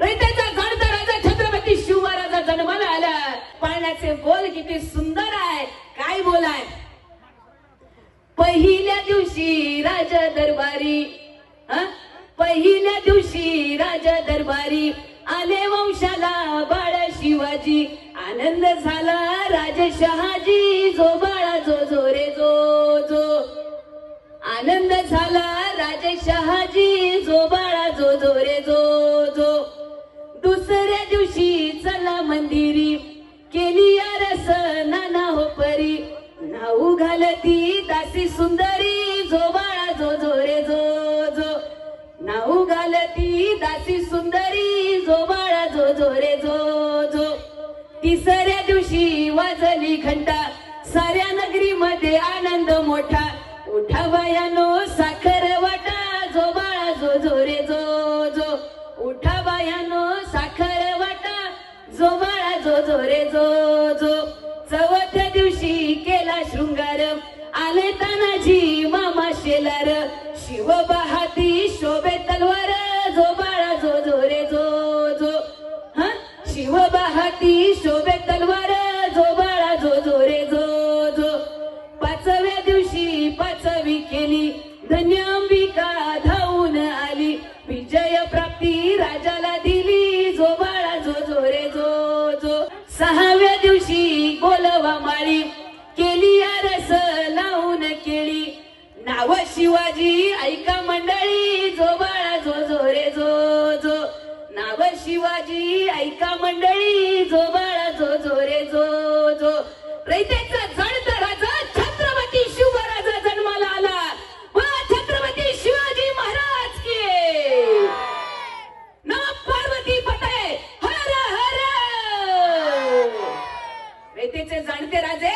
रयतेचा जाणता राजा छत्रपती शिवराजा जन्माला आला. पाळण्याचे बोल किती सुंदर आहे, काय बोल आहे. पहिल्या दिवशी राजा दरबारी, पहिल्या दिवशी राजा दरबारी आले वंशाला बाळ शिवाजी. आनंद झाला राजशहाजी, जो बाळा जो जो रे जो जो. आनंद झाला राजशहाजी, जो बाळा जो जो रे जो जो. दुसऱ्या दिवशी चला मंदिरी, केली आरस नाना हो परी. नाऊ घालती दासी सुंदरी, जो बाळा जो जो रे जो जो. नाऊ घालती दासी सुंदरी, जो बाळा जो जो रे जो जो. तिसऱ्या दिवशी वाजली घंटा, साऱ्या नगरीमध्ये आनंद मोठा. उठा बायानो साखर वाटा, जो बाळा जो जो रे जो जो. उठा बायानो साखर वाटा, जो बाळा जो जो रे जो जो. चौथ्या दिवशी केला शृंगार, आले तानाजी मामा शेलार. शिव बहाती शोभे तलवार, जो बाळा जो जो रे जो जो. शिव बहाती शोभे तलवार, जो बाळा जो जो रे जो जो. पाचव्या दिवशी पाचवी केली, धन्य अंबिका धावून आली. विजय प्राप्ती राजाला दिली, जो बाळा जो जो रे जो जो. सहाव्या दिवशी बोलवा माळी, केली आरस लावून केळी. नाव शिवाजी ऐका मंडळी, जो बाळा जो जो रे जो जो. नाव शिवाजी ऐका मंडळी, जो बाळा जो जो रे जो जो. रयतेचा जाणता राजा छत्रपती शिवराजा जन्माला आला. वा छत्रपती शिवाजी महाराज की. ना पार्वती पते हर हर. रयतेचे जाणते राजे